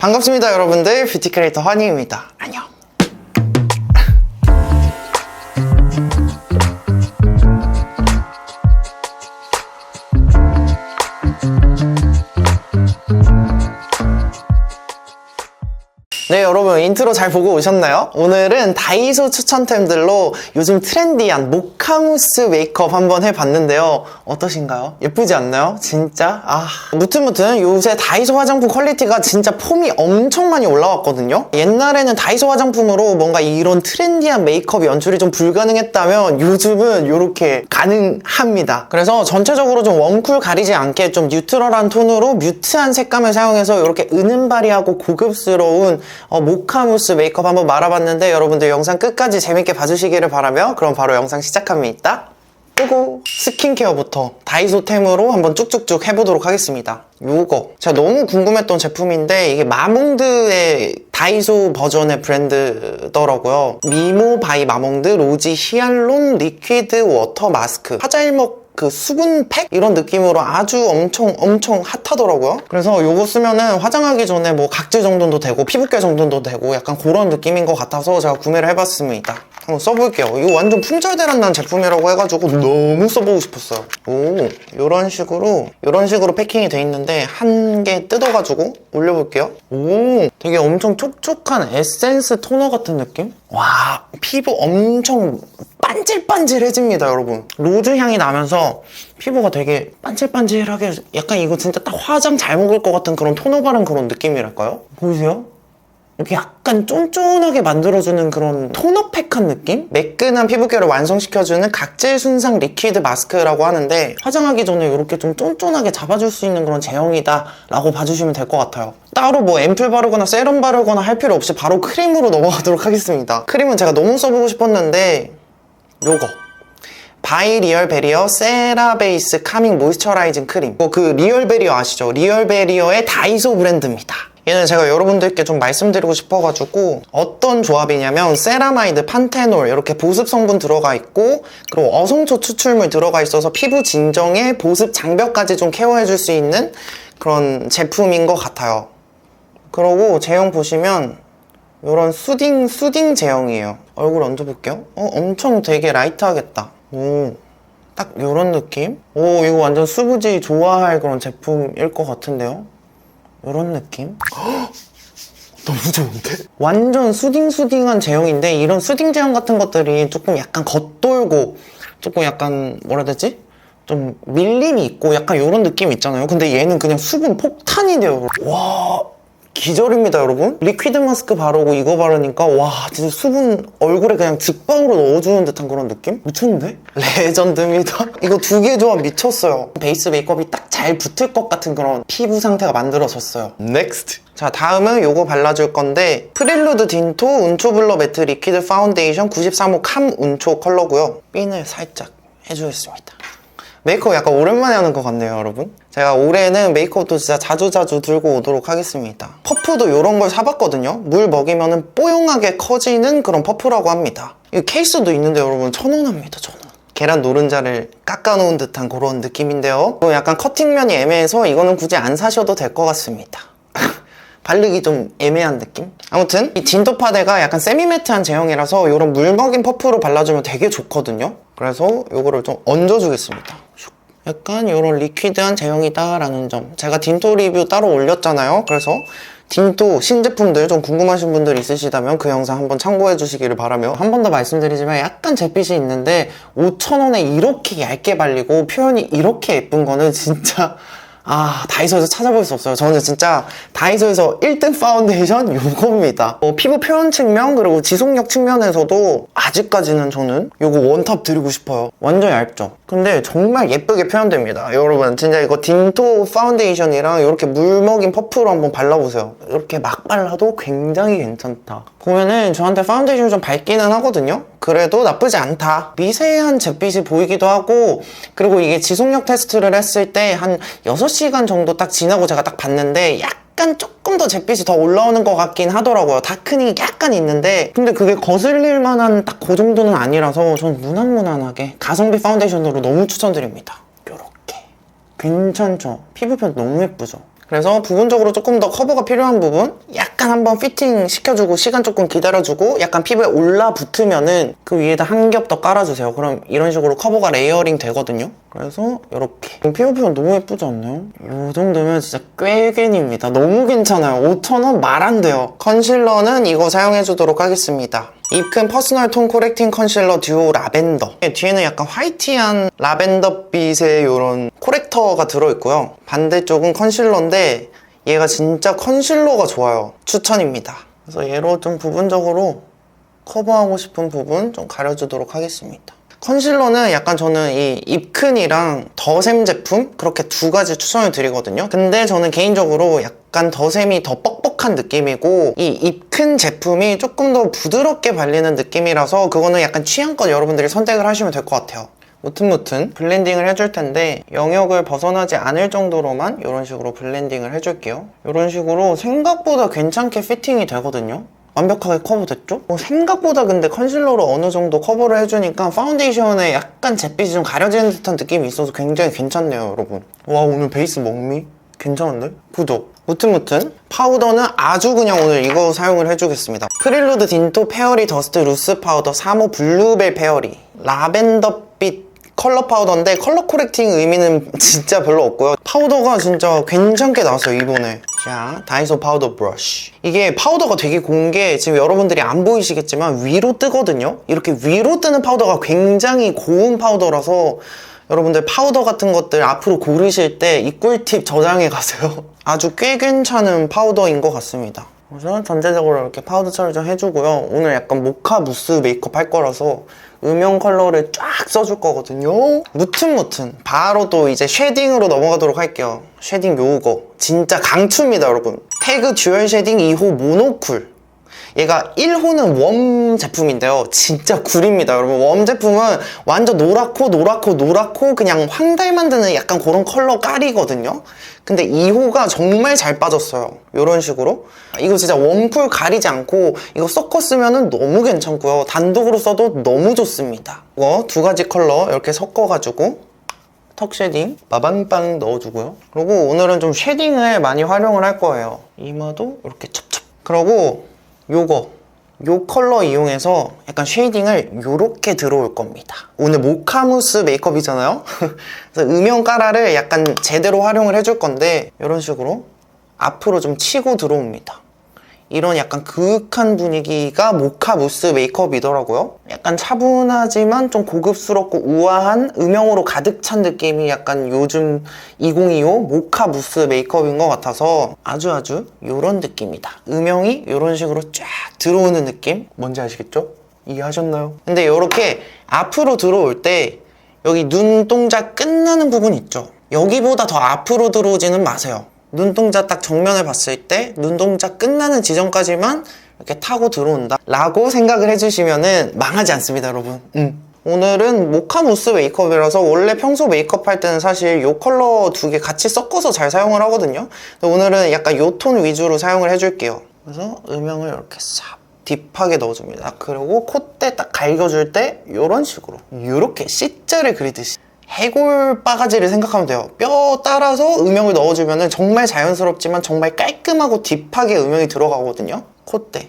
반갑습니다 여러분들, 뷰티 크리에이터 환희입니다. 안녕. 네, 여러분 인트로 잘 보고 오셨나요? 오늘은 다이소 추천템들로 요즘 트렌디한 모카무스 메이크업 한번 해봤는데요. 어떠신가요? 예쁘지 않나요? 진짜? 무튼 요새 다이소 화장품 퀄리티가 진짜 폼이 엄청 많이 올라왔거든요. 옛날에는 다이소 화장품으로 뭔가 이런 트렌디한 메이크업 연출이 좀 불가능했다면 요즘은 이렇게 가능합니다. 그래서 전체적으로 좀 웜쿨 가리지 않게 좀 뉴트럴한 톤으로 뮤트한 색감을 사용해서 이렇게 은은바리하고 고급스러운 모카무스 메이크업 한번 말아봤는데 여러분들 영상 끝까지 재밌게 봐주시기를 바라며 그럼 바로 영상 시작합니다. 끄고 스킨케어부터 다이소템으로 한번 쭉쭉쭉 해보도록 하겠습니다. 요거 제가 너무 궁금했던 제품인데 이게 마몽드의 다이소 버전의 브랜드더라고요. 미모 바이 마몽드 로지 히알론 리퀴드 워터 마스크 화자일먹 그 수분팩? 이런 느낌으로 아주 엄청 핫하더라고요. 그래서 요거 쓰면은 화장하기 전에 뭐 각질 정돈도 되고 피부결 정돈도 되고 약간 그런 느낌인 것 같아서 제가 구매를 해봤습니다. 한번 써볼게요. 이거 완전 품절대란 난 제품이라고 해가지고 너무 써보고 싶었어요. 요런 식으로 패킹이 돼 있는데 한 개 뜯어가지고 올려볼게요. 되게 엄청 촉촉한 에센스 토너 같은 느낌? 와, 피부 엄청 반질반질해집니다, 여러분. 로즈 향이 나면서 피부가 되게 반질반질하게 약간 이거 진짜 딱 화장 잘 먹을 것 같은 그런 토너 바른 그런 느낌이랄까요? 보이세요? 이렇게 약간 쫀쫀하게 만들어주는 그런 토너팩한 느낌? 매끈한 피부결을 완성시켜주는 각질 순상 리퀴드 마스크라고 하는데 화장하기 전에 이렇게 좀 쫀쫀하게 잡아줄 수 있는 그런 제형이다 라고 봐주시면 될 것 같아요. 따로 뭐 앰플 바르거나 세럼 바르거나 할 필요 없이 바로 크림으로 넘어가도록 하겠습니다. 크림은 제가 너무 써보고 싶었는데 요거 바이 리얼베리어 세라베이스 카밍 모이스처라이징 크림. 그 리얼베리어 아시죠? 리얼베리어의 다이소 브랜드입니다. 얘는 제가 여러분들께 좀 말씀드리고 싶어가지고 어떤 조합이냐면 세라마이드, 판테놀 이렇게 보습 성분 들어가 있고 그리고 어성초 추출물 들어가 있어서 피부 진정에 보습 장벽까지 좀 케어해줄 수 있는 그런 제품인 것 같아요. 그리고 제형 보시면 이런 수딩 제형이에요. 얼굴 얹어볼게요. 엄청 되게 라이트하겠다. 딱 이런 느낌? 이거 완전 수부지 좋아할 그런 제품일 것 같은데요? 이런 느낌? 너무 좋은데? 완전 수딩한 제형인데 이런 수딩 제형 같은 것들이 조금 약간 겉돌고 조금 약간 뭐라 해야 되지? 좀 밀림이 있고 약간 이런 느낌 있잖아요. 근데 얘는 그냥 수분 폭탄이 돼요. 와, 기절입니다, 여러분. 리퀴드 마스크 바르고 이거 바르니까 와, 진짜 수분 얼굴에 그냥 직방으로 넣어주는 듯한 그런 느낌? 미쳤는데? 레전드입니다. 이거 두 개 조합 미쳤어요. 베이스 메이크업이 딱 잘 붙을 것 같은 그런 피부 상태가 만들어졌어요. 넥스트. 자, 다음은 요거 발라줄 건데 프릴루드 딘토 운초 블러 매트 리퀴드 파운데이션 93호 캄 운초 컬러고요. 핀을 살짝 해주겠습니다. 메이크업 약간 오랜만에 하는 것 같네요, 여러분. 제가 올해는 메이크업도 진짜 자주자주 들고 오도록 하겠습니다. 퍼프도 이런 걸 사봤거든요. 물 먹이면 뽀용하게 커지는 그런 퍼프라고 합니다. 이 케이스도 있는데 여러분 1,000원 합니다, 1,000원. 계란 노른자를 깎아놓은 듯한 그런 느낌인데요. 약간 커팅면이 애매해서 이거는 굳이 안 사셔도 될 것 같습니다. 바르기 좀 애매한 느낌? 아무튼 이 딘토 파데가 약간 세미매트한 제형이라서 이런 물 먹인 퍼프로 발라주면 되게 좋거든요. 그래서 이거를 좀 얹어주겠습니다. 약간 이런 리퀴드한 제형이다 라는 점. 제가 딘토 리뷰 따로 올렸잖아요. 그래서 딘토 신제품들 좀 궁금하신 분들 있으시다면 그 영상 한번 참고해 주시기를 바라며 한 번 더 말씀드리지만 약간 잿빛이 있는데 5,000원에 이렇게 얇게 발리고 표현이 이렇게 예쁜 거는 진짜 다이소에서 찾아볼 수 없어요. 저는 진짜 다이소에서 1등 파운데이션 요겁니다. 피부 표현 측면 그리고 지속력 측면에서도 아직까지는 저는 요거 원탑 드리고 싶어요. 완전 얇죠? 근데 정말 예쁘게 표현됩니다. 여러분 진짜 이거 딘토 파운데이션이랑 이렇게 물 먹인 퍼프로 한번 발라보세요. 이렇게 막 발라도 굉장히 괜찮다. 보면은 저한테 파운데이션이 좀 밝기는 하거든요? 그래도 나쁘지 않다. 미세한 잿빛이 보이기도 하고 그리고 이게 지속력 테스트를 했을 때 한 6시간 정도 딱 지나고 제가 딱 봤는데 약간 조금 더 잿빛이 더 올라오는 것 같긴 하더라고요. 다크닝이 약간 있는데 근데 그게 거슬릴 만한 딱 그 정도는 아니라서 전 무난무난하게 가성비 파운데이션으로 너무 추천드립니다. 요렇게 괜찮죠? 피부 표현 너무 예쁘죠? 그래서 부분적으로 조금 더 커버가 필요한 부분 약간 한번 피팅 시켜주고 시간 조금 기다려주고 약간 피부에 올라붙으면은 그 위에다 한 겹 더 깔아주세요. 그럼 이런 식으로 커버가 레이어링 되거든요. 그래서 이렇게 피부 표현 너무 예쁘지 않나요? 이 정도면 진짜 꾀겐입니다. 너무 괜찮아요. 5,000원 말 안 돼요. 컨실러는 이거 사용해주도록 하겠습니다. 입큰 퍼스널 톤 코렉팅 컨실러 듀오 라벤더. 뒤에는 약간 화이티한 라벤더빛의 이런 코렉터가 들어있고요. 반대쪽은 컨실러인데 얘가 진짜 컨실러가 좋아요. 추천입니다. 그래서 얘로 좀 부분적으로 커버하고 싶은 부분 좀 가려주도록 하겠습니다. 컨실러는 약간 저는 이 입큰이랑 더샘 제품 그렇게 두 가지 추천을 드리거든요. 근데 저는 개인적으로 약간 더샘이 더 뻑뻑한 느낌이고 이 입큰 제품이 조금 더 부드럽게 발리는 느낌이라서 그거는 약간 취향껏 여러분들이 선택을 하시면 될 것 같아요. 무튼 블렌딩을 해줄 텐데 영역을 벗어나지 않을 정도로만 이런 식으로 블렌딩을 해줄게요. 이런 식으로 생각보다 괜찮게 피팅이 되거든요. 완벽하게 커버됐죠? 생각보다 근데 컨실러로 어느 정도 커버를 해주니까 파운데이션에 약간 잿빛이 좀 가려지는 듯한 느낌이 있어서 굉장히 괜찮네요, 여러분. 와, 오늘 베이스 먹미? 괜찮은데? 구독. 무튼 파우더는 아주 그냥 오늘 이거 사용을 해주겠습니다. 프릴루드 딘토 페어리 더스트 루스 파우더 3호 블루벨 페어리 라벤더빛 컬러 파우더인데 컬러 코렉팅 의미는 진짜 별로 없고요. 파우더가 진짜 괜찮게 나왔어요, 이번에. 자, 다이소 파우더 브러쉬. 이게 파우더가 되게 고운 게 지금 여러분들이 안 보이시겠지만 위로 뜨거든요. 이렇게 위로 뜨는 파우더가 굉장히 고운 파우더라서 여러분들 파우더 같은 것들 앞으로 고르실 때 이 꿀팁 저장해 가세요. 아주 꽤 괜찮은 파우더인 것 같습니다. 그래서 전체적으로 이렇게 파우더 처리 좀 해주고요. 오늘 약간 모카 무스 메이크업 할 거라서 음영 컬러를 쫙 써줄 거거든요. 무튼 바로 또 이제 쉐딩으로 넘어가도록 할게요. 쉐딩 요거 진짜 강추입니다, 여러분. 태그 듀얼 쉐딩 2호 모노쿨. 얘가 1호는 웜 제품인데요. 진짜 굴입니다, 여러분. 웜 제품은 완전 노랗고 그냥 황달 만드는 약간 그런 컬러 깔이거든요. 근데 2호가 정말 잘 빠졌어요. 이런 식으로. 이거 진짜 웜쿨 가리지 않고 이거 섞어 쓰면은 너무 괜찮고요. 단독으로 써도 너무 좋습니다. 이거 두 가지 컬러 이렇게 섞어가지고 턱 쉐딩 빠방빵 넣어주고요. 그리고 오늘은 좀 쉐딩을 많이 활용을 할 거예요. 이마도 이렇게 첩첩. 그리고 요 컬러 이용해서 약간 쉐이딩을 요렇게 들어올 겁니다. 오늘 모카무스 메이크업이잖아요? 그래서 음영 까라를 약간 제대로 활용을 해줄 건데 이런 식으로 앞으로 좀 치고 들어옵니다. 이런 약간 그윽한 분위기가 모카무스 메이크업이더라고요. 약간 차분하지만 좀 고급스럽고 우아한 음영으로 가득 찬 느낌이 약간 요즘 2025 모카무스 메이크업인 것 같아서 아주 요런 느낌이다. 음영이 요런 식으로 쫙 들어오는 느낌? 뭔지 아시겠죠? 이해하셨나요? 근데 요렇게 앞으로 들어올 때 여기 눈동자 끝나는 부분 있죠? 여기보다 더 앞으로 들어오지는 마세요. 눈동자 딱 정면을 봤을 때 눈동자 끝나는 지점까지만 이렇게 타고 들어온다 라고 생각을 해주시면은 망하지 않습니다, 여러분. 오늘은 모카무스 메이크업이라서 원래 평소 메이크업 할 때는 사실 이 컬러 두 개 같이 섞어서 잘 사용을 하거든요. 오늘은 약간 이 톤 위주로 사용을 해줄게요. 그래서 음영을 이렇게 싹 딥하게 넣어줍니다. 그리고 콧대 딱 갈겨줄 때 이런 식으로 이렇게 C자를 그리듯이 해골 바가지를 생각하면 돼요. 뼈 따라서 음영을 넣어주면 정말 자연스럽지만 정말 깔끔하고 딥하게 음영이 들어가거든요. 콧대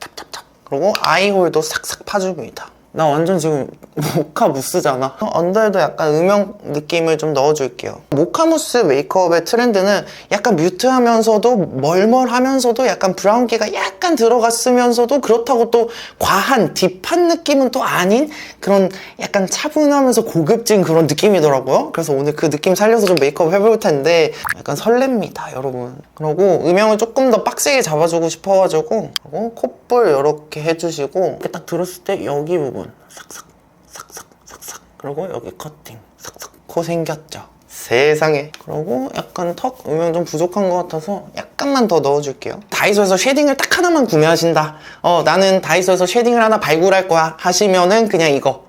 탑탑탑. 그리고 아이홀도 싹싹 파줍니다. 나 완전 지금 모카무스잖아. 언더에도 약간 음영 느낌을 좀 넣어줄게요. 모카무스 메이크업의 트렌드는 약간 뮤트하면서도 멀멀하면서도 약간 브라운기가 약간 들어갔으면서도 그렇다고 또 과한 딥한 느낌은 또 아닌 그런 약간 차분하면서 고급진 그런 느낌이더라고요. 그래서 오늘 그 느낌 살려서 좀 메이크업 해볼 텐데 약간 설렙니다, 여러분. 그리고 음영을 조금 더 빡세게 잡아주고 싶어가지고 그리고 콧볼 이렇게 해주시고 이렇게 딱 들었을 때 여기 부분 싹싹 그리고 여기 커팅 싹싹. 코 생겼죠? 세상에. 그리고 약간 턱 음영 좀 부족한 것 같아서 약간만 더 넣어줄게요. 다이소에서 쉐딩을 딱 하나만 구매하신다, 나는 다이소에서 쉐딩을 하나 발굴할 거야 하시면은 그냥 이거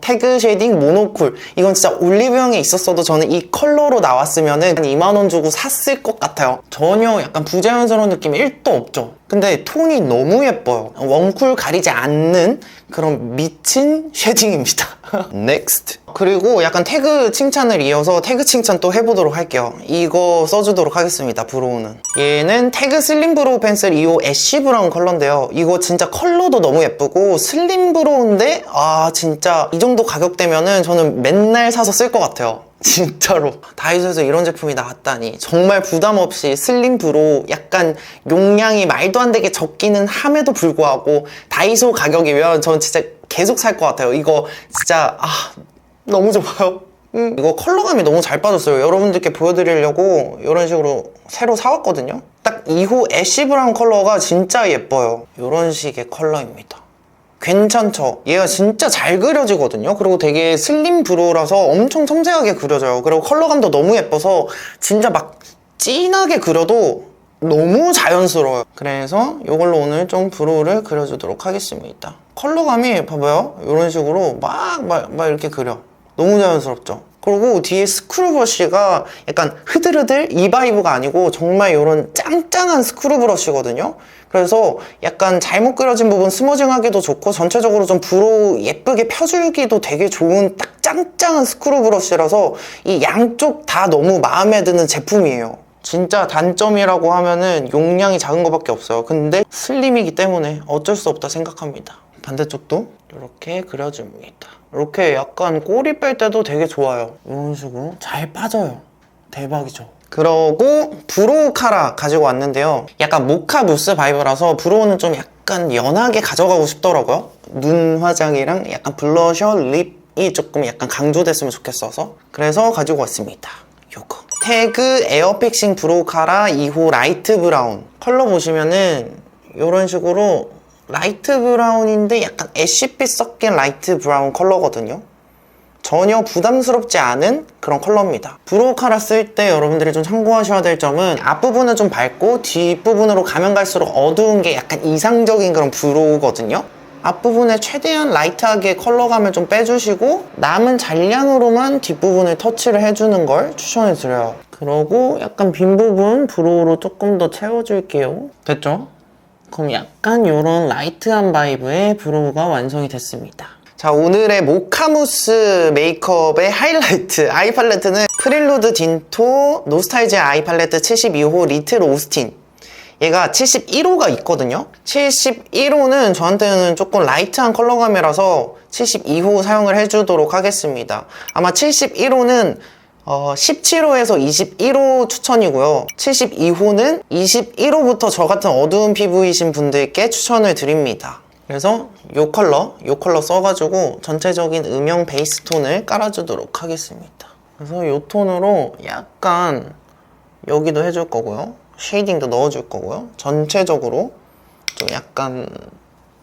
태그 쉐딩 모노쿨. 이건 진짜 올리브영에 있었어도 저는 이 컬러로 나왔으면은 한 2만원 주고 샀을 것 같아요. 전혀 약간 부자연스러운 느낌이 1도 없죠. 근데 톤이 너무 예뻐요. 웜쿨 가리지 않는 그런 미친 쉐딩입니다. Next. 그리고 약간 태그 칭찬을 이어서 태그 칭찬 또 해보도록 할게요. 이거 써주도록 하겠습니다. 브로우는. 얘는 태그 슬림 브로우 펜슬 2호 애쉬 브라운 컬러인데요. 이거 진짜 컬러도 너무 예쁘고 슬림 브로우인데 진짜 이 정도 가격대면은 저는 맨날 사서 쓸 것 같아요. 진짜로 다이소에서 이런 제품이 나왔다니 정말 부담없이 슬림 브로우 약간 용량이 말도 안 되게 적기는 함에도 불구하고 다이소 가격이면 전 진짜 계속 살 것 같아요. 이거 진짜 너무 좋아요. 이거 컬러감이 너무 잘 빠졌어요. 여러분들께 보여드리려고 이런 식으로 새로 사왔거든요. 딱 2호 애쉬 브라운 컬러가 진짜 예뻐요. 이런 식의 컬러입니다. 괜찮죠? 얘가 진짜 잘 그려지거든요. 그리고 되게 슬림 브로우라서 엄청 섬세하게 그려져요. 그리고 컬러감도 너무 예뻐서 진짜 막 진하게 그려도 너무 자연스러워요. 그래서 이걸로 오늘 좀 브로우를 그려주도록 하겠습니다. 컬러감이 봐봐요. 이런 식으로 막 이렇게 그려. 너무 자연스럽죠? 그리고 뒤에 스크루 브러쉬가 약간 흐들흐들 이 바이브가 아니고 정말 이런 짱짱한 스크루 브러쉬거든요. 그래서 약간 잘못 그려진 부분 스머징하기도 좋고 전체적으로 좀 브로우 예쁘게 펴주기도 되게 좋은 딱 짱짱한 스크루 브러쉬라서 이 양쪽 다 너무 마음에 드는 제품이에요. 진짜 단점이라고 하면은 용량이 작은 것밖에 없어요. 근데 슬림이기 때문에 어쩔 수 없다 생각합니다. 반대쪽도 이렇게 그려줍니다. 이렇게 약간 꼬리 뺄 때도 되게 좋아요. 이런 식으로 잘 빠져요. 대박이죠. 그러고 브로우 카라 가지고 왔는데요. 약간 모카 무스 바이브라서 브로우는 좀 약간 연하게 가져가고 싶더라고요. 눈 화장이랑 약간 블러셔, 립이 조금 약간 강조됐으면 좋겠어서 그래서 가지고 왔습니다. 요거 태그 에어픽싱 브로우 카라 2호 라이트 브라운 컬러 보시면은 이런 식으로 라이트 브라운인데 약간 애쉬빛 섞인 라이트 브라운 컬러거든요. 전혀 부담스럽지 않은 그런 컬러입니다. 브로우 카라 쓸 때 여러분들이 좀 참고하셔야 될 점은 앞부분은 좀 밝고 뒷부분으로 가면 갈수록 어두운 게 약간 이상적인 그런 브로우거든요. 앞부분에 최대한 라이트하게 컬러감을 좀 빼주시고 남은 잔량으로만 뒷부분을 터치를 해주는 걸 추천해드려요. 그러고 약간 빈 부분 브로우로 조금 더 채워줄게요. 됐죠? 그럼 약간 이런 라이트한 바이브의 브로우가 완성이 됐습니다. 자, 오늘의 모카무스 메이크업의 하이라이트 아이 팔레트는 프릴루드 딘토 노스탈지아 아이 팔레트 72호 리틀 오스틴. 얘가 71호가 있거든요. 71호는 저한테는 조금 라이트한 컬러감이라서 72호 사용을 해주도록 하겠습니다. 아마 71호는 17호에서 21호 추천이고요. 72호는 21호부터 저 같은 어두운 피부이신 분들께 추천을 드립니다. 그래서 이 컬러 써가지고 전체적인 음영 베이스 톤을 깔아주도록 하겠습니다. 그래서 이 톤으로 약간 여기도 해줄 거고요. 쉐이딩도 넣어줄 거고요. 전체적으로 좀 약간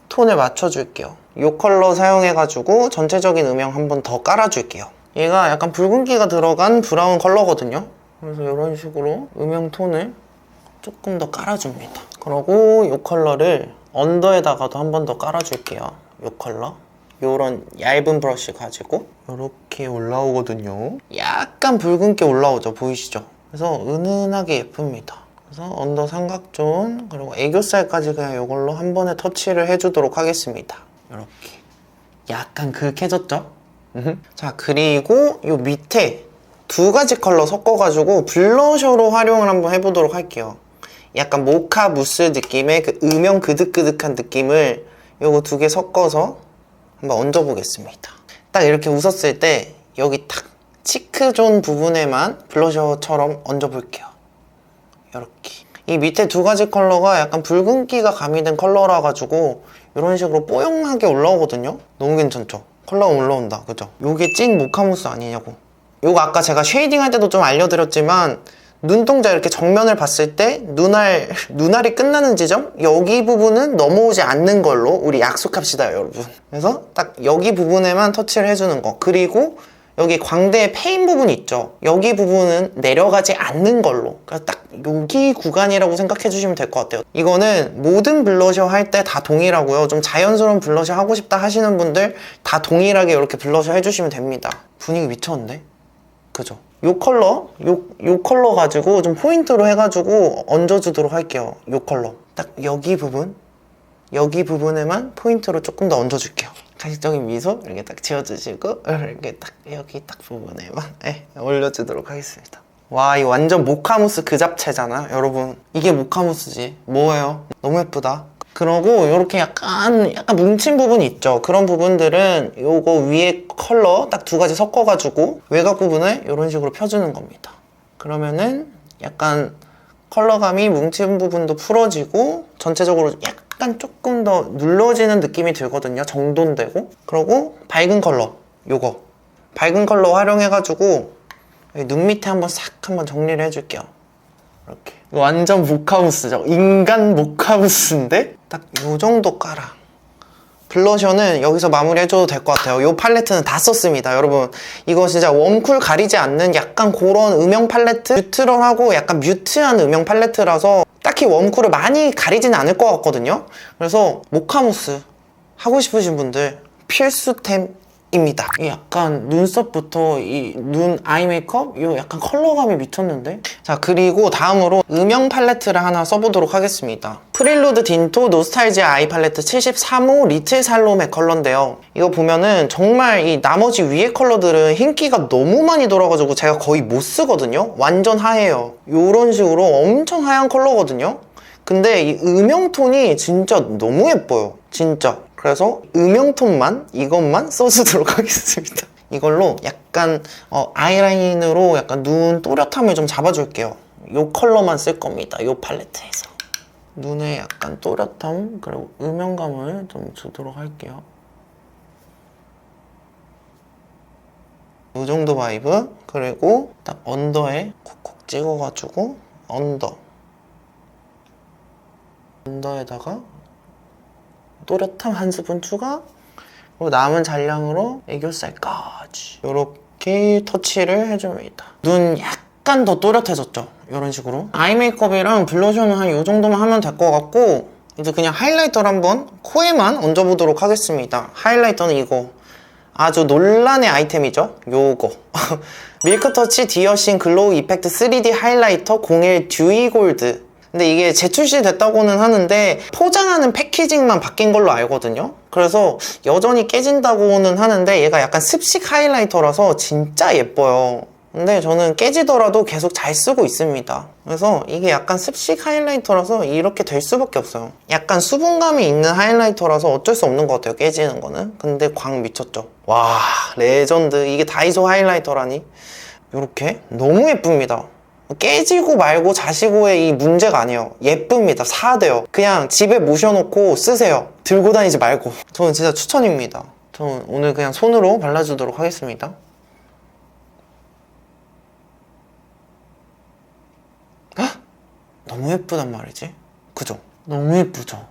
톤을 맞춰줄게요. 이 컬러 사용해가지고 전체적인 음영 한 번 더 깔아줄게요. 얘가 약간 붉은기가 들어간 브라운 컬러거든요. 그래서 이런 식으로 음영 톤을 조금 더 깔아줍니다. 그리고 이 컬러를 언더에다가도 한 번 더 깔아줄게요. 이 컬러 요런 얇은 브러쉬 가지고 이렇게 올라오거든요. 약간 붉은기 올라오죠. 보이시죠? 그래서 은은하게 예쁩니다. 그래서 언더 삼각존 그리고 애교살까지 그냥 이걸로 한 번에 터치를 해주도록 하겠습니다. 이렇게 약간 그윽해졌죠? 자, 그리고 이 밑에 두 가지 컬러 섞어가지고 블러셔로 활용을 한번 해보도록 할게요. 약간 모카 무스 느낌의 그 음영 그득그득한 느낌을 요거 두 개 섞어서 한번 얹어보겠습니다. 딱 이렇게 웃었을 때 여기 탁 치크존 부분에만 블러셔처럼 얹어볼게요. 이렇게 이 밑에 두 가지 컬러가 약간 붉은기가 가미된 컬러라 가지고 이런 식으로 뽀용하게 올라오거든요. 너무 괜찮죠? 컬러가 올라온다, 그죠? 요게 찐 모카무스 아니냐고. 요거 아까 제가 쉐이딩 할 때도 좀 알려드렸지만 눈동자 이렇게 정면을 봤을 때 눈알이 끝나는 지점? 여기 부분은 넘어오지 않는 걸로 우리 약속합시다, 여러분. 그래서 딱 여기 부분에만 터치를 해주는 거. 그리고 여기 광대의 페인 부분 있죠? 여기 부분은 내려가지 않는 걸로. 그래서 딱 여기 구간이라고 생각해 주시면 될 것 같아요. 이거는 모든 블러셔 할 때 다 동일하고요. 좀 자연스러운 블러셔 하고 싶다 하시는 분들 다 동일하게 이렇게 블러셔 해주시면 됩니다. 분위기 미쳤는데? 그죠? 요 컬러 가지고 좀 포인트로 해가지고 얹어주도록 할게요. 요 컬러. 딱 여기 부분에만 포인트로 조금 더 얹어줄게요. 가식적인 미소 이렇게 딱 지어주시고 이렇게 딱 여기 딱 부분에만 올려주도록 하겠습니다. 와, 이 완전 모카무스 그 잡채잖아 여러분. 이게 모카무스지 뭐예요? 너무 예쁘다. 그러고 이렇게 약간 뭉친 부분이 있죠. 그런 부분들은 요거 위에 컬러 딱 2가지 섞어가지고 외곽 부분을 이런 식으로 펴주는 겁니다. 그러면은 약간 컬러감이 뭉친 부분도 풀어지고 전체적으로 약간 조금 더 눌러지는 느낌이 들거든요. 정돈되고. 그리고 밝은 컬러, 요거 밝은 컬러 활용해가지고 눈 밑에 한번 정리를 해줄게요. 이렇게. 이거 완전 모카무스죠. 인간 모카무스인데 딱 요정도 깔아. 블러셔는 여기서 마무리해줘도 될 것 같아요. 이 팔레트는 다 썼습니다 여러분. 이거 진짜 웜쿨 가리지 않는 약간 그런 음영 팔레트, 뉴트럴하고 약간 뮤트한 음영 팔레트라서 딱히 웜쿨을 많이 가리진 않을 것 같거든요. 그래서 모카무스 하고 싶으신 분들 필수템입니다. 이 약간 눈썹부터 이 눈 아이 메이크업 이 약간 컬러감이 미쳤는데. 자, 그리고 다음으로 음영 팔레트를 하나 써보도록 하겠습니다. 프릴루드 딘토 노스탈지아 아이 팔레트 73호 리틀 살로메 컬러인데요. 이거 보면은 정말 이 나머지 위에 컬러들은 흰기가 너무 많이 돌아가지고 제가 거의 못 쓰거든요. 완전 하얘요. 이런 식으로 엄청 하얀 컬러거든요. 근데 이 음영톤이 진짜 너무 예뻐요. 진짜. 그래서 음영톤만 이것만 써주도록 하겠습니다. 이걸로 약간 아이라인으로 약간 눈 또렷함을 좀 잡아줄게요. 이 컬러만 쓸 겁니다. 이 팔레트에서. 눈에 약간 또렷함 그리고 음영감을 좀 주도록 할게요. 이 정도 바이브. 그리고 딱 언더에 콕콕 찍어가지고 언더에다가 또렷함 한 스푼 추가. 그리고 남은 잔량으로 애교살까지 이렇게 터치를 해줍니다. 눈 약간 더 또렷해졌죠? 이런 식으로. 아이 메이크업이랑 블러셔는 한 이 정도만 하면 될 것 같고, 이제 그냥 하이라이터를 한번 코에만 얹어보도록 하겠습니다. 하이라이터는 이거 아주 논란의 아이템이죠. 요거 밀크터치 디어싱 글로우 이펙트 3D 하이라이터 01 듀이 골드. 근데 이게 재출시 됐다고는 하는데 포장하는 패키징만 바뀐 걸로 알거든요. 그래서 여전히 깨진다고는 하는데 얘가 약간 습식 하이라이터라서 진짜 예뻐요. 근데 저는 깨지더라도 계속 잘 쓰고 있습니다. 그래서 이게 약간 습식 하이라이터라서 이렇게 될 수밖에 없어요. 약간 수분감이 있는 하이라이터라서 어쩔 수 없는 것 같아요, 깨지는 거는. 근데 광 미쳤죠. 와, 레전드. 이게 다이소 하이라이터라니. 이렇게 너무 예쁩니다. 깨지고 말고 자시고의 이 문제가 아니에요. 예쁩니다. 사야 돼요. 그냥 집에 모셔놓고 쓰세요. 들고 다니지 말고. 저는 진짜 추천입니다. 저는 오늘 그냥 손으로 발라주도록 하겠습니다. 헉! 너무 예쁘단 말이지. 그죠? 너무 예쁘죠?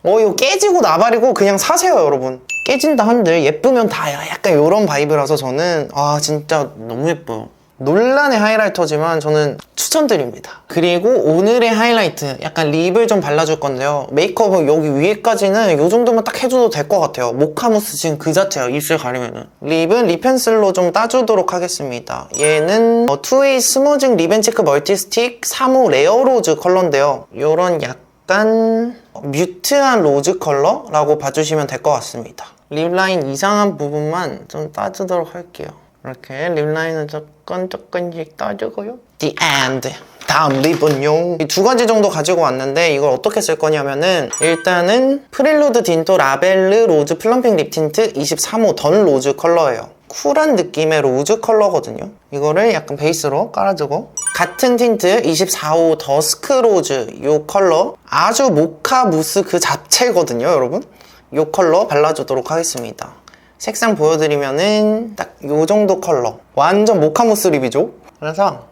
이거 깨지고 나발이고 그냥 사세요, 여러분. 깨진다 한들 예쁘면 다야. 약간 이런 바이브라서 저는 진짜 너무 예뻐요. 논란의 하이라이터지만 저는 추천드립니다. 그리고 오늘의 하이라이트, 약간 립을 좀 발라줄 건데요. 메이크업은 여기 위에까지는 이 정도만 딱 해줘도 될 것 같아요. 모카무스 지금 그 자체예요, 입술 가리면은. 립은 립펜슬로 좀 따주도록 하겠습니다. 얘는 투웨이 스머징 립앤치크 멀티스틱 3호 레어 로즈 컬러인데요. 요런 약간 뮤트한 로즈 컬러라고 봐주시면 될 것 같습니다. 립 라인 이상한 부분만 좀 따주도록 할게요. 이렇게 립라인은 조금씩 따주고요. The end. 다음 립은요. 이 2가지 정도 가지고 왔는데 이걸 어떻게 쓸 거냐면은 일단은 프릴루드 딘토 라벨르 로즈 플럼핑 립 틴트 23호 던 로즈 컬러예요. 쿨한 느낌의 로즈 컬러거든요. 이거를 약간 베이스로 깔아주고 같은 틴트 24호 더스크 로즈 이 컬러 아주 모카 무스 그 자체거든요, 여러분. 이 컬러 발라주도록 하겠습니다. 색상 보여드리면은 딱 요 정도 컬러. 완전 모카무스 립이죠? 그래서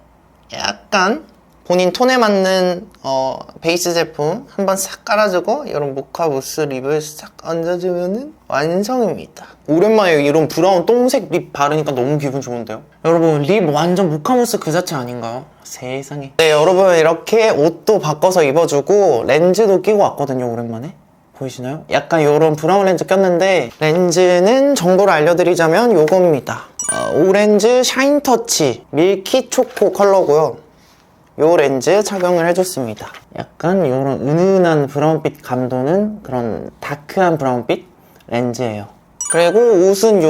약간 본인 톤에 맞는 베이스 제품 한번 싹 깔아주고 이런 모카무스 립을 싹 얹어주면은 완성입니다. 오랜만에 이런 브라운 똥색 립 바르니까 너무 기분 좋은데요? 여러분, 립 완전 모카무스 그 자체 아닌가요? 세상에. 네, 여러분 이렇게 옷도 바꿔서 입어주고 렌즈도 끼고 왔거든요, 오랜만에. 보이시나요? 약간 이런 브라운 렌즈 꼈는데 렌즈는 정보를 알려드리자면 요겁니다. 오렌지 샤인터치 밀키 초코 컬러고요. 요 렌즈 착용을 해줬습니다. 약간 요런 은은한 브라운빛 감도는 그런 다크한 브라운빛 렌즈예요. 그리고 옷은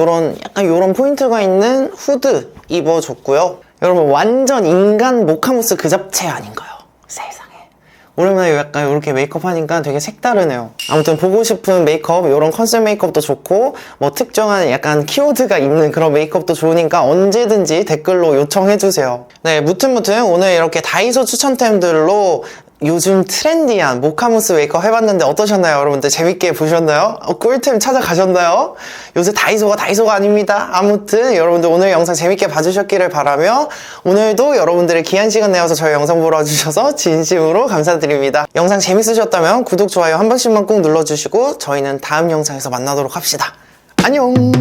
약간 요런 포인트가 있는 후드 입어줬고요. 여러분 완전 인간 모카무스 그 잡채 아닌가요? 세상에. 오랜만에 약간 이렇게 메이크업 하니까 되게 색다르네요. 아무튼 보고 싶은 메이크업, 이런 컨셉 메이크업도 좋고 뭐 특정한 약간 키워드가 있는 그런 메이크업도 좋으니까 언제든지 댓글로 요청해주세요. 네, 무튼 오늘 이렇게 다이소 추천템들로 요즘 트렌디한 모카무스 메이크업 해봤는데 어떠셨나요? 여러분들 재밌게 보셨나요? 꿀템 찾아가셨나요? 요새 다이소가 아닙니다. 아무튼 여러분들 오늘 영상 재밌게 봐주셨기를 바라며 오늘도 여러분들의 귀한 시간 내어서 저희 영상 보러 와주셔서 진심으로 감사드립니다. 영상 재밌으셨다면 구독, 좋아요 한 번씩만 꼭 눌러주시고 저희는 다음 영상에서 만나도록 합시다. 안녕!